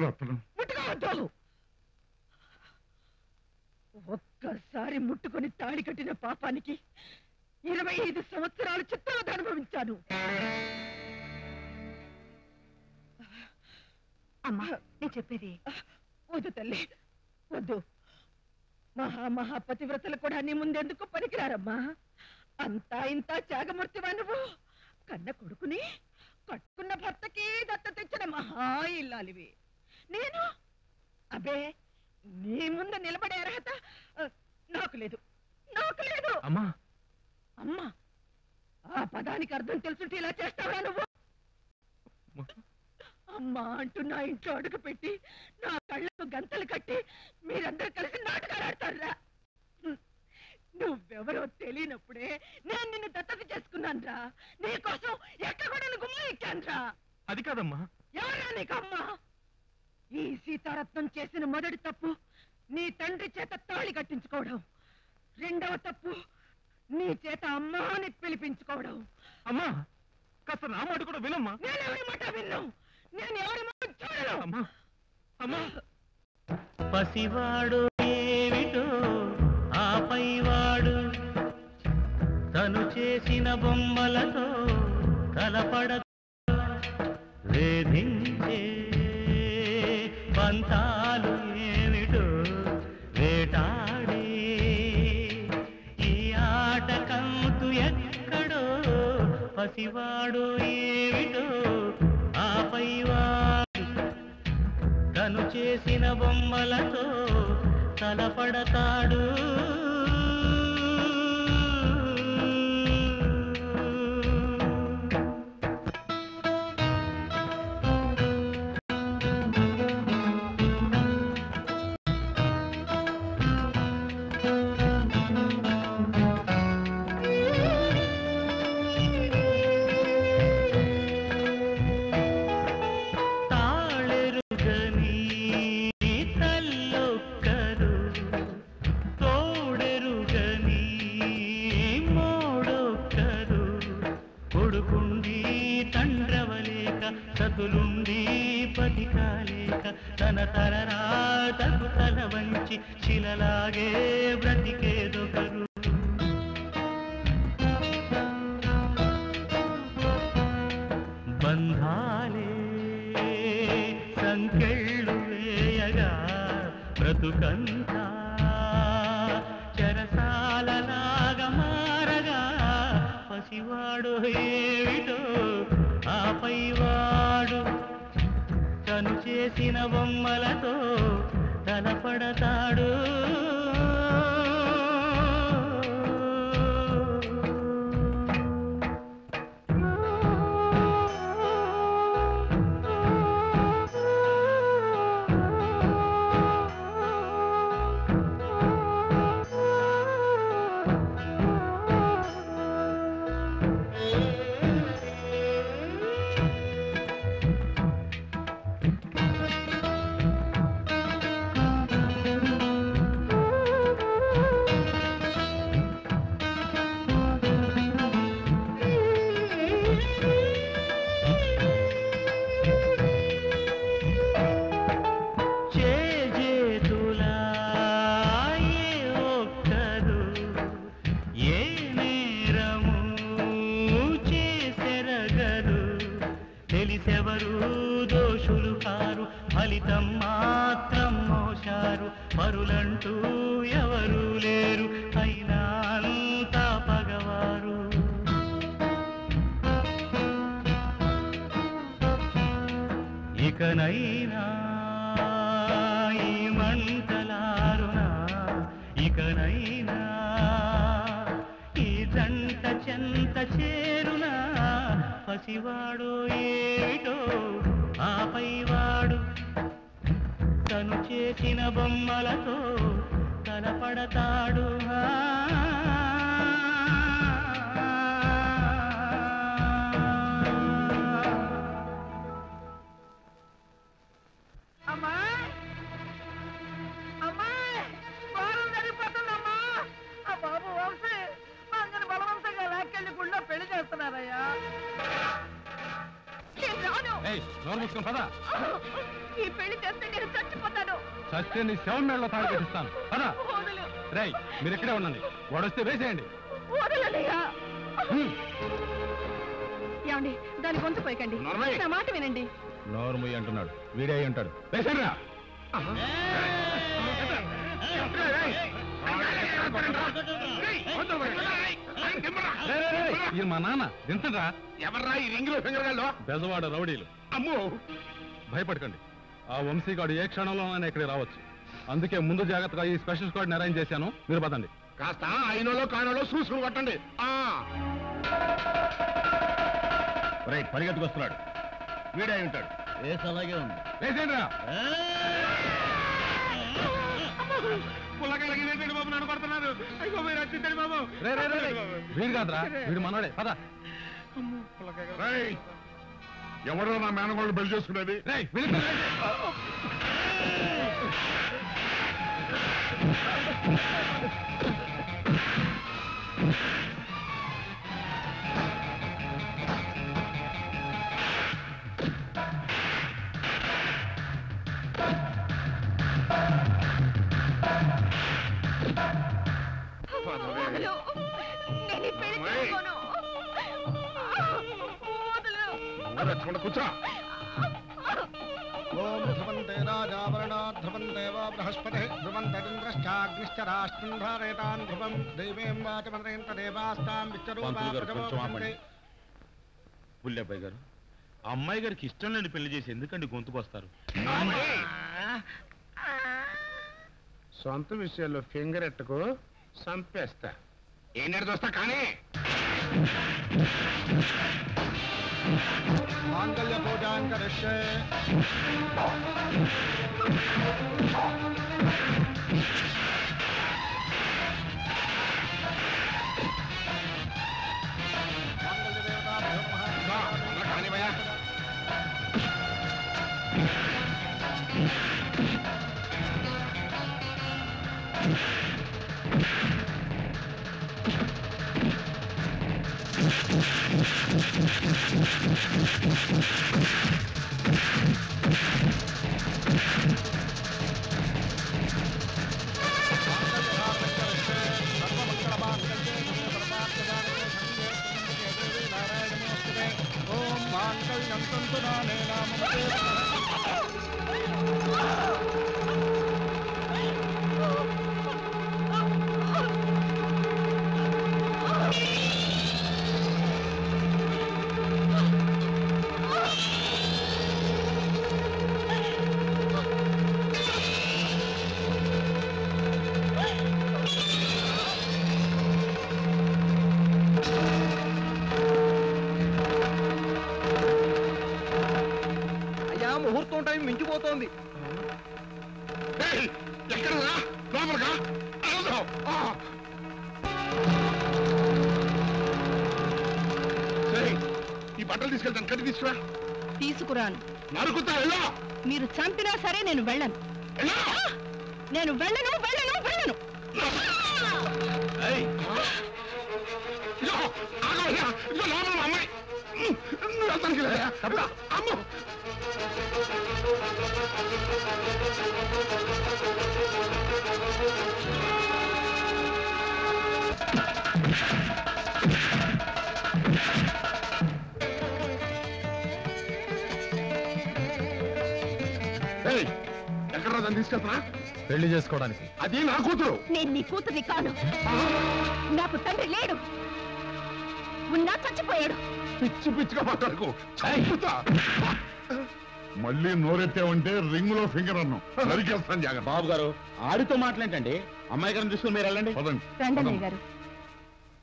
ముట్టుకోవద్దు. ఒక్కసారి ముట్టుకొని తాళి కట్టిన పాపానికి 25 సంవత్సరాలు చిత్రాలు అనుభవించాను. అమ్మా నేను చెప్పేది వద్దు తల్లి, వద్దు. మహాపతివ్రతలు కూడా నీ ముందెందుకు పనికిరారమ్మా. అంతా ఇంత త్యాగమూర్తివా నువ్వు. కన్న కొడుకుని కట్టుకున్న భర్తకి దత్త తెచ్చిన మహా ఇల్లాలివి. నేను అబే నీ ముందు నిలబడే అర్హత నాకు లేదు, నాకు లేదు. అమ్మా అమ్మా, ఆ పదానికి అర్థం తెలుసుంటే ఇలా చేస్తావా నువ్వు? అమ్మా అంటూ నా ఇంట్లో అడుగు పెట్టి నా కళ్ళకు గంతలు కట్టి మీరందరూ కలిసి నాటకాలు ఆడతారా? నువ్వెవరో తెలియనప్పుడే నేను నిన్ను దత్తత చేసుకున్నాను రా. నీకోసం ఎక్కడ కూడా గుమ్మ ఎక్కాను రా. అది కాదమ్మా. ఎవరా నీకమ్మా? ఈ సీతారత్నం చేసిన మొదటి తప్పు నీ తండ్రి చేత తాళి కట్టించుకోవడం. రెండవ తప్పు నీ చేత అమ్మా అని పిలిపించుకోవడం. అమ్మా కాస్త నా మాట కూడా వినమ్మా. నేను ఎవరి మాట విన్నావు? నేను ఎవరి మాట చూడను. అమ్మా అమ్మా. పసివాడు ఏమిటో ఆపైవాడు తను చేసిన బొమ్మలతో తలపడ వేధించే పంతాలు ఏమిటో వేటాడే ఈ ఆట కంతు ఎక్కడో. పసివాడు ఏమిటో ఆపైవాడు తను చేసిన బొమ్మలతో తలపడతాడు. చతులుండి పతికాలేక తన తరరాతకు తల వంచి శిలలాగే బ్రతికేదొకరు. బంధాలే సంకెళ్ళు వేయగా బ్రతుకంతా చెరసాలలాగా మారగా. పసివాడు ఏమిటో ఆపైవాడు తను చేసిన బొమ్మలతో తలపడతాడు. తెలిసెవరు దోషులు కారు, ఫలితం మాత్రం మోశారు. పరులంటూ ఎవరు లేరు, అయినా అంతా పగవారు. ఇకనైనా ఈ మంటలారునా, ఇకనైనా ఈ జంట చెంత చేరునా. పసివాడు ఏమిటో ఆపైవాడు తను చేసిన బొమ్మలతో తలపడతాడు. అమ్మాయి అమ్మాయి వారం జరిగిపోతుందమ్మా. ఆ బాబు వంశీ అందరు బలవంతంగా లాక్కెళ్ళి గుళ్ళో పెళ్లి చేస్తున్నారయ్యా. ఈ పెళ్లి చేస్తే నేను చచ్చిపోతాను. చస్తే నీ శవం మేడలో తాడు కట్టిస్తాను. పదా వదలు. రేయ్, మీరు ఇక్కడే ఉండండి. వాడొస్తే వేసేయండి. వదలనయ్యా. ఏమండి, దాని గొంతు పోయకండి. నా మాట వినండి. నోరుముయ్యి అంటున్నాడు, వీడే అయి ఉంటాడు. వేసేయండిరా. ఇది మా నాన్న దించరా. ఎవర్రా ఈ రింగులో ఫింగర్గాల్లో? బెజవాడ రౌడీలు. అమ్మో, భయపడకండి. ఆ వంశీగాడు ఏ క్షణంలోనైనా ఇక్కడికి రావచ్చు. అందుకే ముందు జాగ్రత్తగా ఈ స్పెషల్ స్క్వాడ్ అరేంజ్ చేశాను. మీరు పదండి. కాస్త అయినోలో కానోలో చూసుకుని కొట్టండి. రైట్, పరిగెత్తుకొస్తున్నాడు. వీడే అయి ఉంటాడు. వేసి అలాగే ఉంది. వేసేయండిరా. బాబు నన్ను కొడుతున్నారు. అయ్యో మీరు వచ్చిందండి బాబు. వీడు కాదురా, వీడు మనోడే. పద. ఎవడో నా మేనగోళ్ళు బెల్ చేసుకునేది. వదలు. నేను ఈ పెళ్లి చేసుకోను. వదలు. కూర్చో. ఓం ధ్రువంతే రాజావరణా ధ్రువంతే వా బృహస్పతి ధ్రువంతరింద్రశ్చాగ్నిశ్చ రాష్ట్రం ధారేతాన్ ధ్రువం దైవేం వాచమరేంత దేవాస్తాం విచ్చరూపాపజమోపంతే. బుల్లెబ్బాయి గారు, అమ్మాయి గారికి ఇష్టం లేని పెళ్లి చేసి ఎందుకండి గొంతుకొస్తారు? సొంత విషయాల్లో ఫింగర్ ఎట్టుకు చంపేస్తా. ఏనాడు చూస్తా కానీ. మాంగళ్య పూజాం కరిష్యే. కానివయ్యా. ఓం మాంగళ్యం తంతు నానేన మమ ముహూర్తం టైం మించిపోతోంది. ఎక్కడ లోపలగా సరే, ఈ బట్టలు తీసుకెళ్తాను. కట్టి తీసుకురా. తీసుకురాను. నరుకుతా. వెళ్ళా. మీరు చంపినా సరే నేను వెళ్ళను. నేను వెళ్ళను వెళ్ళను వెళ్ళను. ఇదిగో లోపల మా అమ్మాయి. నువ్వు వెళ్తానికి లేదా? అమ్మో. ఎక్కడ దాన్ని తీసుకెళ్తున్నా? పెళ్లి చేసుకోవడానికి. అది నా కూతురు. నేను నీ కూతుర్ని కాను. నాకు తండ్రి లేడు. ఉన్నా చచ్చిపోయాడు. పిచ్చి పిచ్చిగా మాట్లాడుకో. చంపుతా. మళ్ళీ నోరెత్తావంటే రింగ్ లో ఫింగర్ అన్నాం. నరికేస్తాను. జాగ్రత్త. బాబు గారు, ఆడితో మాట్లాడండి. అమ్మాయి గారిని తీసుకుని మీరు వెళ్ళండి. పదండి. రండి గారు.